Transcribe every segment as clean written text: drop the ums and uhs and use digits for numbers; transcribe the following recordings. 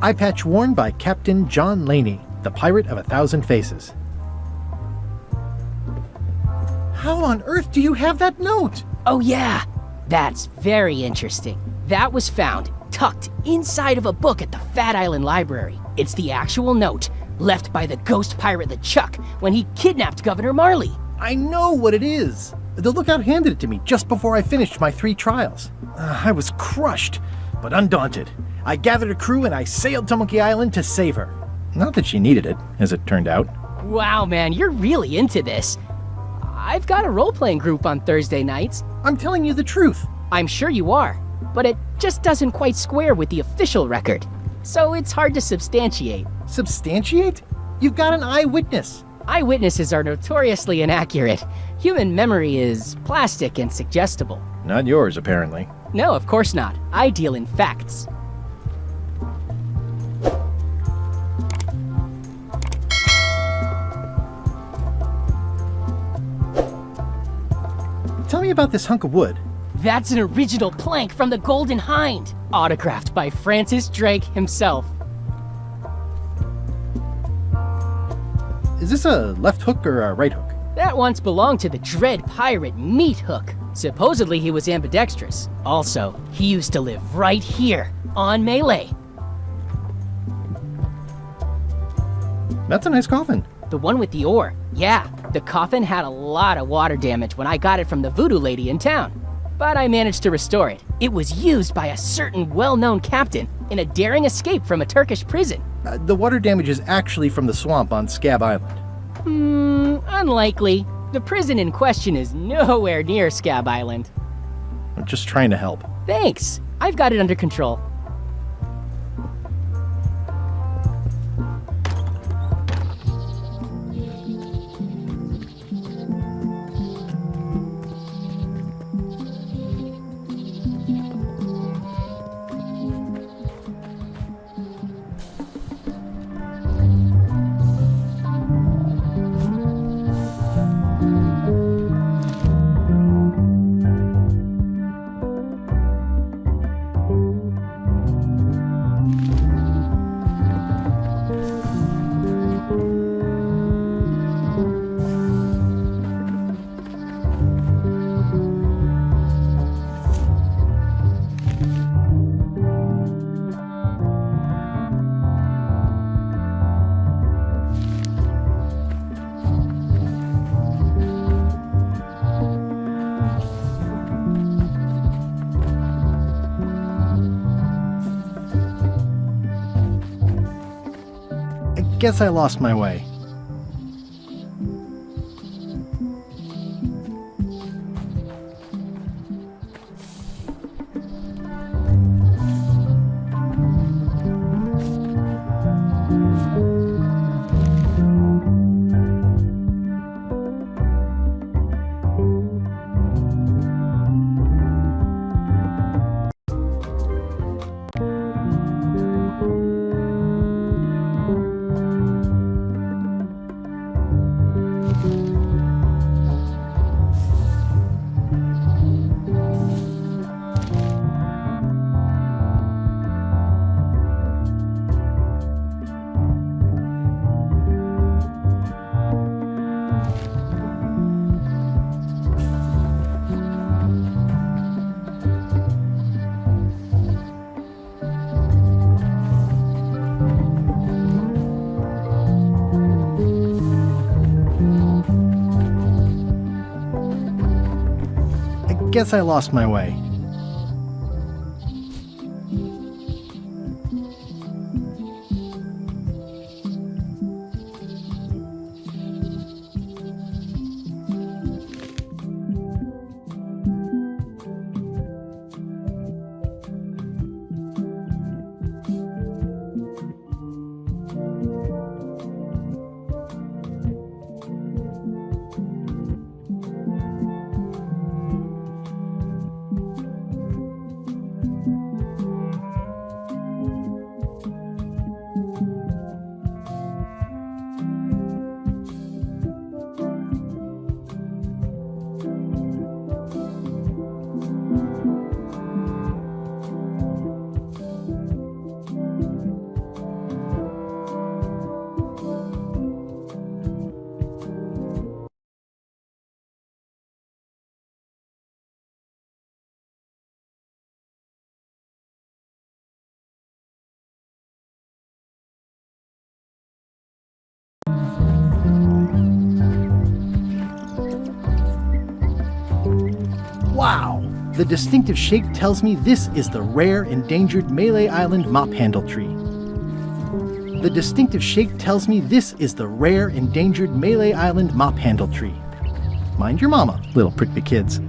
Eyepatch worn by Captain John Laney, the Pirate of 1,000 Faces. How on earth do you have that note? Oh yeah, that's very interesting. That was found tucked inside of a book at the Fat Island Library. It's the actual note left by the ghost pirate LeChuck when he kidnapped Governor Marley. I know what it is. The lookout handed it to me just before I finished my 3 trials. I was crushed, but undaunted. I gathered a crew and I sailed to Monkey Island to save her. Not that she needed it, as it turned out. Wow, man, you're really into this. I've got a role-playing group on Thursday nights. I'm telling you the truth. I'm sure you are, but it just doesn't quite square with the official record. So it's hard to substantiate. Substantiate? You've got an eyewitness. Eyewitnesses are notoriously inaccurate. Human memory is plastic and suggestible. Not yours, apparently. No, of course not. I deal in facts. Tell me about this hunk of wood. That's an original plank from the Golden Hind, autographed by Francis Drake himself. Is this a left hook or a right hook? That once belonged to the dread pirate Meat Hook. Supposedly he was ambidextrous. Also, he used to live right here, on Melee. That's a nice coffin. The one with the ore. Yeah, the coffin had a lot of water damage when I got it from the voodoo lady in town. But I managed to restore it. It was used by a certain well-known captain in a daring escape from a Turkish prison. The water damage is actually from the swamp on Scab Island. Unlikely. The prison in question is nowhere near Scab Island. I'm just trying to help. Thanks. I've got it under control. Guess I lost my way. Guess I lost my way. The distinctive shape tells me this is the rare, endangered Malay Island mop handle tree. The distinctive shape tells me this is the rare, endangered Malay Island mop handle tree. Mind your mama, little prickly kids.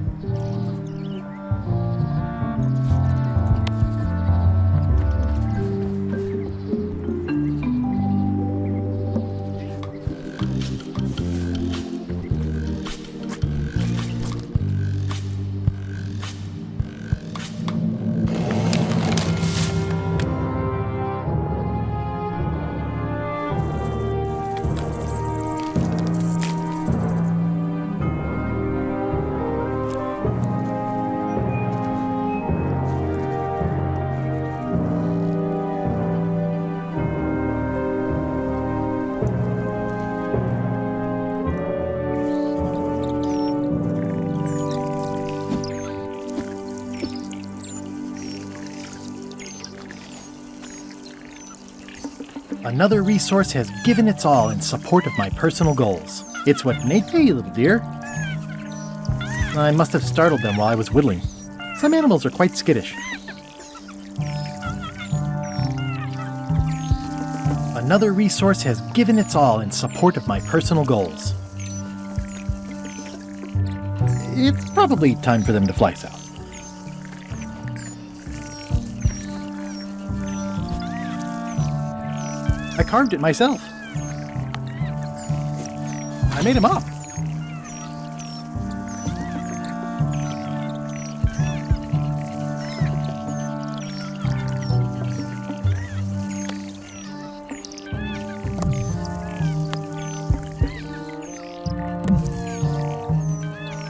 Another resource has given its all in support of my personal goals. It's what may pay you, little dear. I must have startled them while I was whittling. Some animals are quite skittish. Another resource has given its all in support of my personal goals. It's probably time for them to fly south. I carved it myself. I made him up.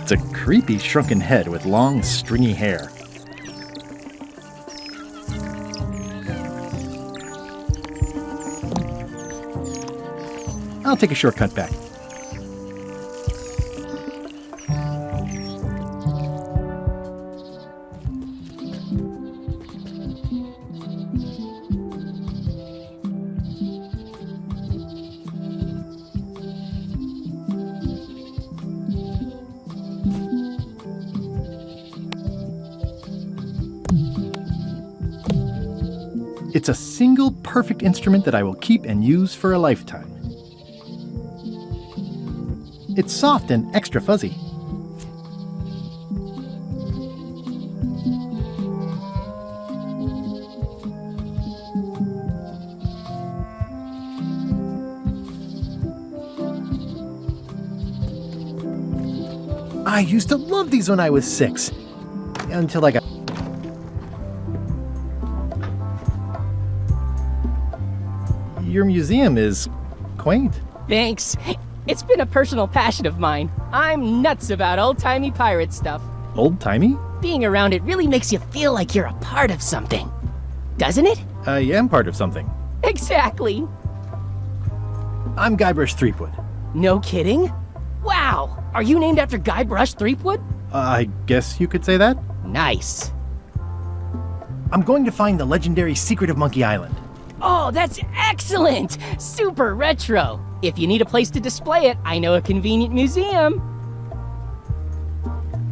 It's a creepy shrunken head with long, stringy hair. I'll take a shortcut back. It's a single perfect instrument that I will keep and use for a lifetime. It's soft and extra fuzzy. I used to love these when I was 6. Until I got... Your museum is quaint. Thanks. It's been a personal passion of mine. I'm nuts about old-timey pirate stuff. Old-timey? Being around it really makes you feel like you're a part of something. Doesn't it? I am part of something. Exactly. I'm Guybrush Threepwood. No kidding? Wow! Are you named after Guybrush Threepwood? I guess you could say that. Nice. I'm going to find the legendary secret of Monkey Island. Oh, that's excellent! Super retro. If you need a place to display it, I know a convenient museum.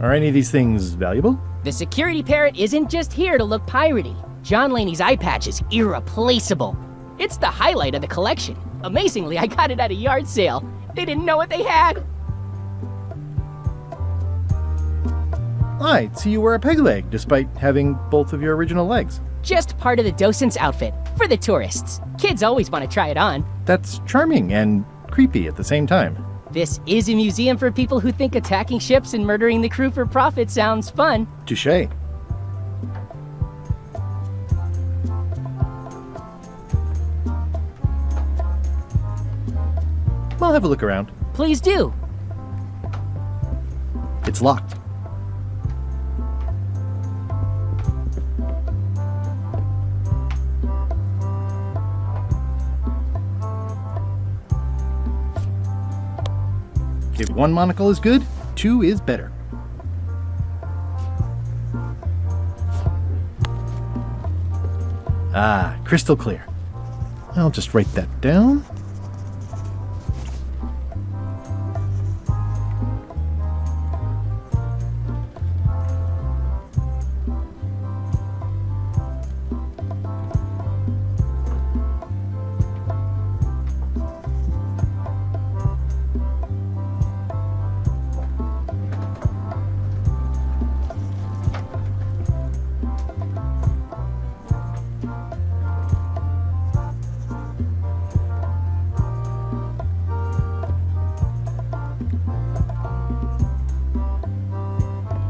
Are any of these things valuable? The security parrot isn't just here to look piratey. John Laney's Eyepatch is irreplaceable. It's the highlight of the collection. Amazingly, I got it at a yard sale. They didn't know what they had. I'd see you wear a peg leg, despite having both of your original legs. Just part of the docent's outfit, for the tourists. Kids always want to try it on. That's charming and creepy at the same time. This is a museum for people who think attacking ships and murdering the crew for profit sounds fun. Touché. I'll have a look around. Please do. It's locked. If one monocle is good, 2 is better. Ah, crystal clear. I'll just write that down.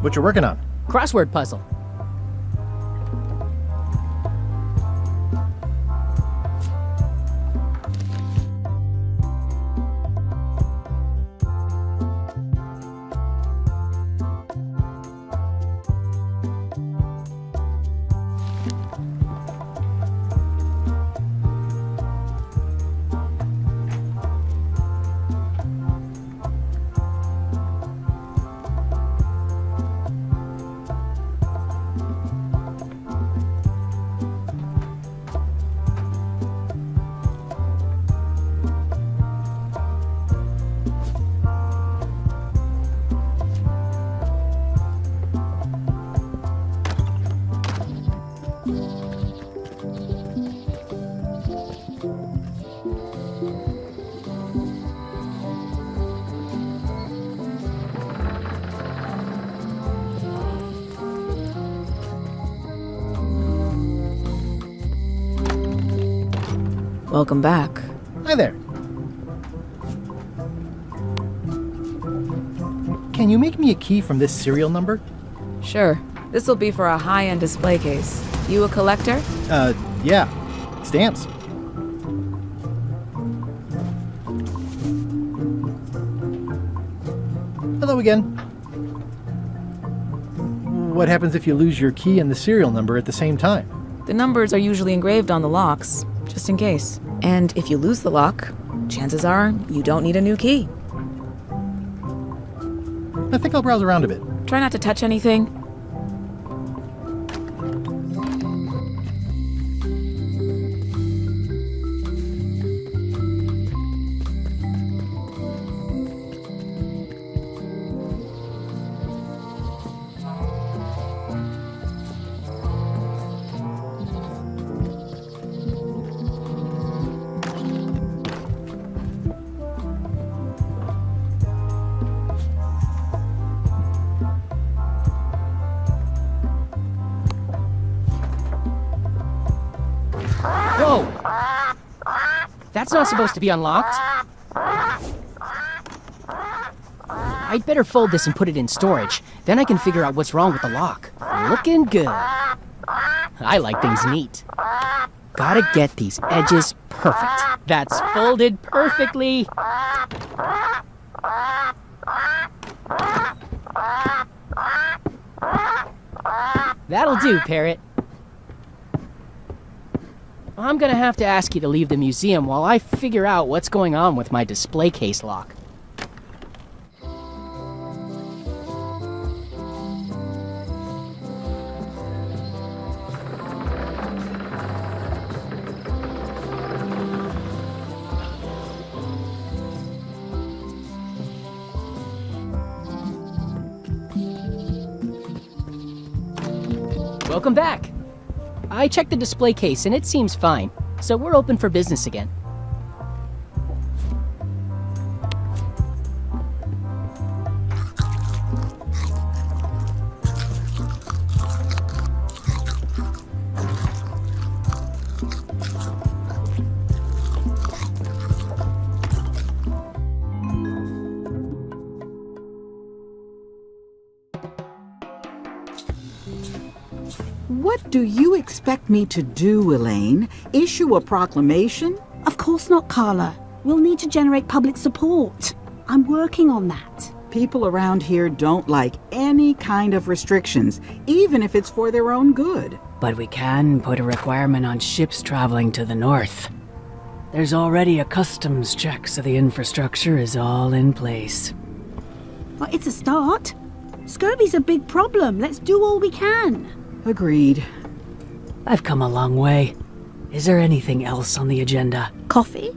What you working on? Crossword puzzle. Welcome back. Hi there. Can you make me a key from this serial number? Sure. This'll be for a high-end display case. You a collector? Yeah. Stamps. Hello again. What happens if you lose your key and the serial number at the same time? The numbers are usually engraved on the locks, just in case. And if you lose the lock, chances are you don't need a new key. I think I'll browse around a bit. Try not to touch anything. Whoa! That's not supposed to be unlocked. I'd better fold this and put it in storage. Then I can figure out what's wrong with the lock. Looking good. I like things neat. Gotta get these edges perfect. That's folded perfectly. That'll do, Parrot. I'm gonna have to ask you to leave the museum while I figure out what's going on with my display case lock. Welcome back. I checked the display case and it seems fine, so we're open for business again. What do you expect me to do, Elaine? Issue a proclamation? Of course not, Carla. We'll need to generate public support. I'm working on that. People around here don't like any kind of restrictions, even if it's for their own good. But we can put a requirement on ships traveling to the north. There's already a customs check, so the infrastructure is all in place. Well, it's a start. Scurvy's a big problem. Let's do all we can. Agreed. I've come a long way. Is there anything else on the agenda? Coffee?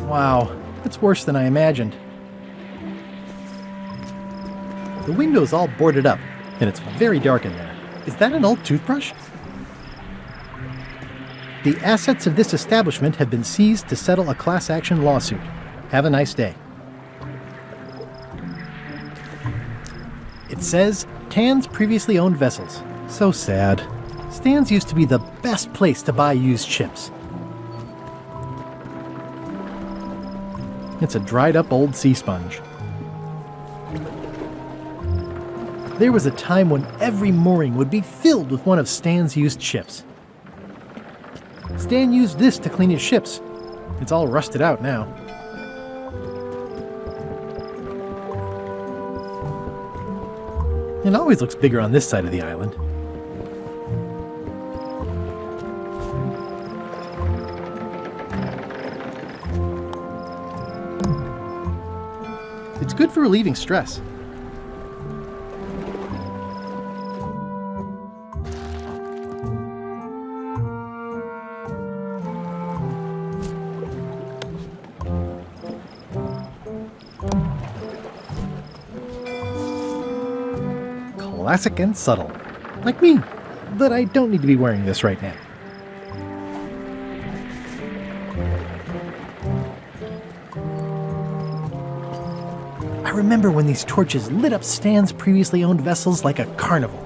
Wow, it's worse than I imagined. The window's all boarded up, and it's very dark in there. Is that an old toothbrush? The assets of this establishment have been seized to settle a class action lawsuit. Have a nice day. It says, Tan's previously owned vessels. So sad. Stan's used to be the best place to buy used ships. It's a dried up old sea sponge. There was a time when every mooring would be filled with one of Stan's used ships. Stan used this to clean his ships. It's all rusted out now. It always looks bigger on this side of the island. It's good for relieving stress. Classic and subtle. Like me. But I don't need to be wearing this right now. I remember when these torches lit up Stan's previously owned vessels like a carnival.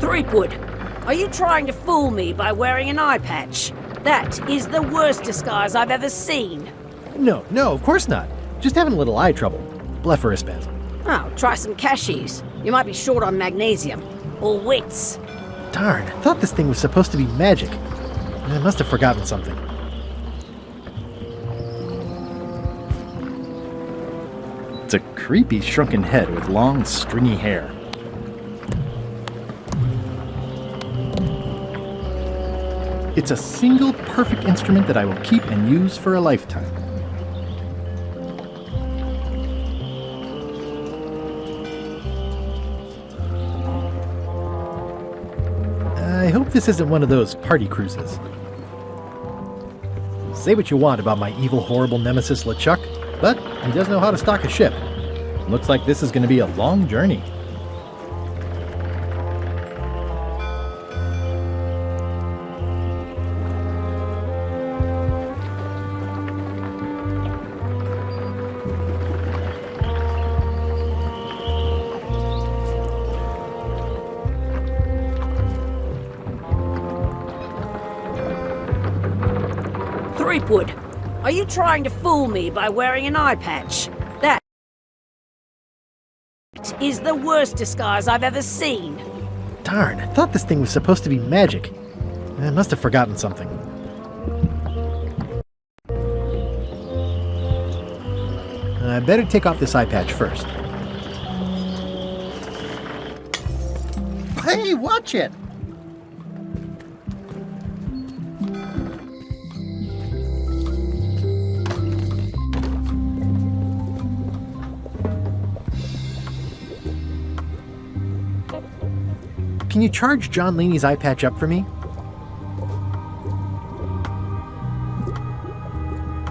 Threepwood, are you trying to fool me by wearing an eyepatch? That is the worst disguise I've ever seen. No, of course not. Just having a little eye trouble. Blepharospasm. Oh, try some cashews. You might be short on magnesium. Or wits. Darn, I thought this thing was supposed to be magic. I must have forgotten something. It's a creepy shrunken head with long, stringy hair. It's a single perfect instrument that I will keep and use for a lifetime. I hope this isn't one of those party cruises. Say what you want about my evil, horrible nemesis LeChuck, but he does know how to stock a ship. Looks like this is going to be a long journey. Threepwood, are you trying to fool me by wearing an eyepatch? That is the worst disguise I've ever seen. Darn, I thought this thing was supposed to be magic. I must have forgotten something. I better take off this eye patch first. Hey, watch it! Can you charge John Laney's eye patch up for me?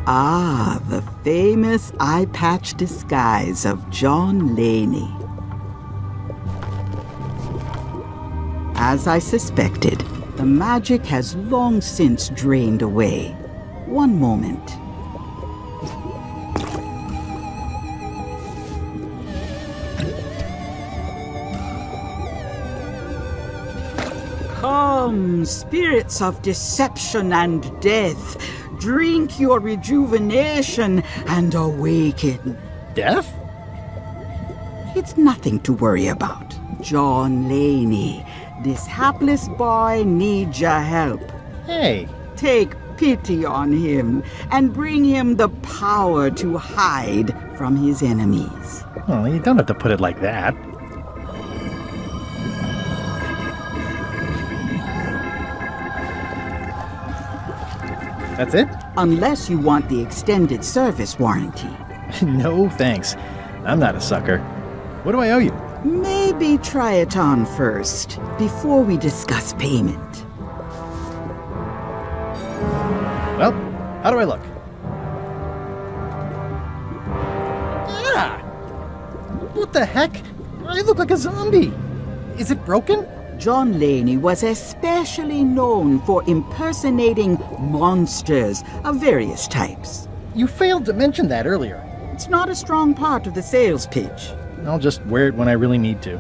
Ah, the famous eye patch disguise of John Laney. As I suspected, the magic has long since drained away. One moment. Come, spirits of deception and death, drink your rejuvenation and awaken. Death? It's nothing to worry about. John Laney, this hapless boy needs your help. Hey, Take pity on him and bring him the power to hide from his enemies. well, you don't have to put it like that. That's it? Unless you want the extended service warranty. No, thanks. I'm not a sucker. What do I owe you? Maybe try it on first, before we discuss payment. Well, how do I look? Ah! What the heck? I look like a zombie. Is it broken? John Laney was especially known for impersonating monsters of various types. You failed to mention that earlier. It's not a strong part of the sales pitch. I'll just wear it when I really need to.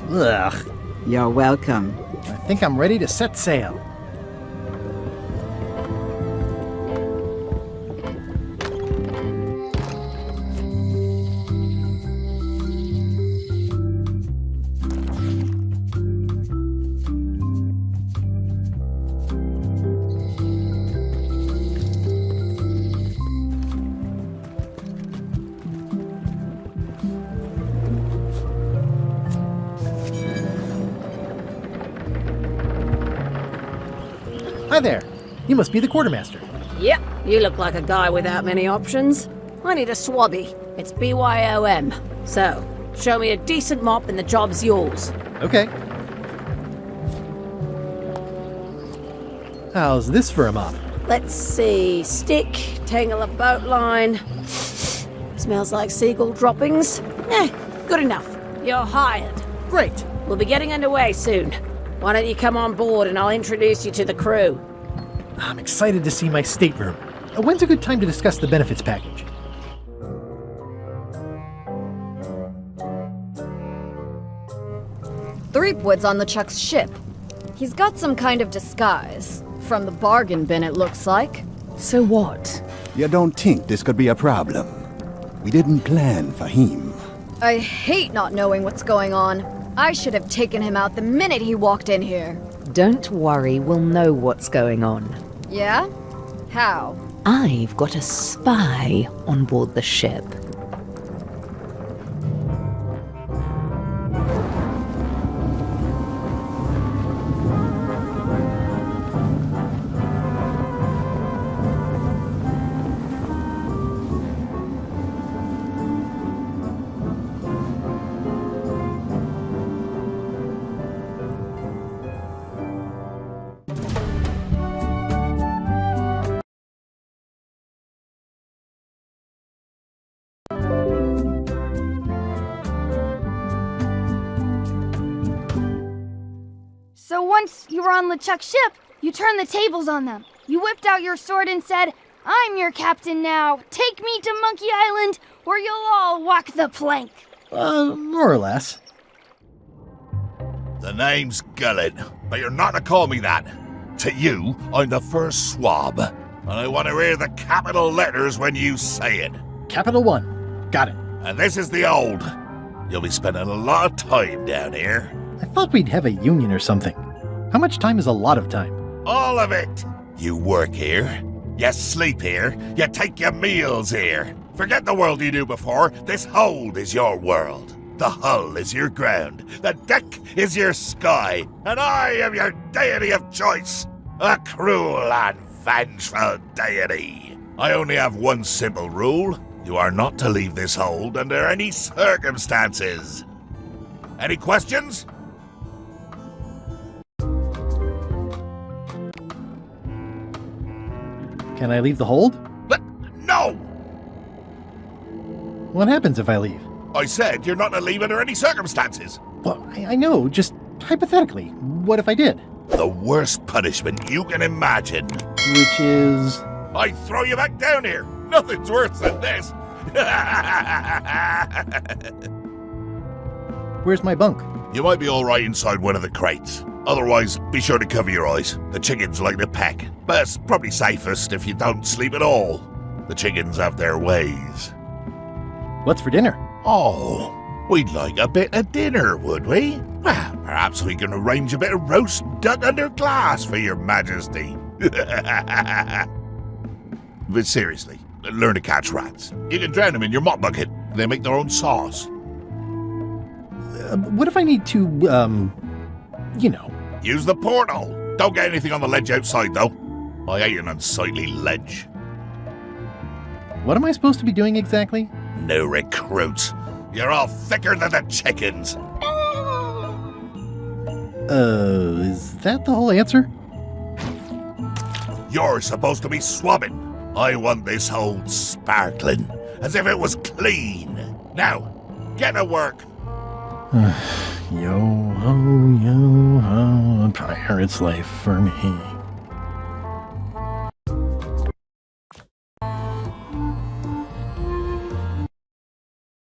Ugh. You're welcome. I think I'm ready to set sail. Hi there. You must be the quartermaster. Yep, you look like a guy without many options. I need a swabby. It's BYOM. So, show me a decent mop and the job's yours. Okay. How's this for a mop? Let's see. Stick, tangle of boat line. Smells like seagull droppings. Good enough. You're hired. Great. We'll be getting underway soon. Why don't you come on board and I'll introduce you to the crew. I'm excited to see my stateroom. When's a good time to discuss the benefits package? Threepwood's on LeChuck's ship. He's got some kind of disguise. From the bargain bin, it looks like. So what? You don't think this could be a problem? We didn't plan for him. I hate not knowing what's going on. I should have taken him out the minute he walked in here. Don't worry, we'll know what's going on. Yeah? How? I've got a spy on board the ship. So once you were on LeChuck's ship, you turned the tables on them. You whipped out your sword and said, "I'm your captain now. Take me to Monkey Island, or you'll all walk the plank." More or less. The name's Gullet, but you're not to call me that. To you, I'm the first swab, and I want to hear the capital letters when you say it. Capital 1. Got it. And this is the old. You'll be spending a lot of time down here. I thought we'd have a union or something. How much time is a lot of time? All of it. You work here, you sleep here, you take your meals here. Forget the world you knew before. This hold is your world. The hull is your ground. The deck is your sky. And I am your deity of choice. A cruel and vengeful deity. I only have one simple rule. You are not to leave this hold under any circumstances. Any questions? Can I leave the hold? No! What happens if I leave? I said you're not to leave under any circumstances. Well, I know, just hypothetically. What if I did? The worst punishment you can imagine. Which is... I throw you back down here. Nothing's worse than this. Where's my bunk? You might be all right inside one of the crates. Otherwise, be sure to cover your eyes. The chickens like to peck. But it's probably safest if you don't sleep at all. The chickens have their ways. What's for dinner? Oh, we'd like a bit of dinner, would we? Well, perhaps we can arrange a bit of roast duck under glass for your majesty. But seriously, learn to catch rats. You can drown them in your mop bucket. They make their own sauce. What if I need to, you know... Use the portal. Don't get anything on the ledge outside, though. I hate an unsightly ledge. What am I supposed to be doing exactly? New recruits. You're all thicker than the chickens. Is that the whole answer? You're supposed to be swabbing. I want this hole sparkling, as if it was clean. Now, get to work. Yo ho, a pirate's life for me.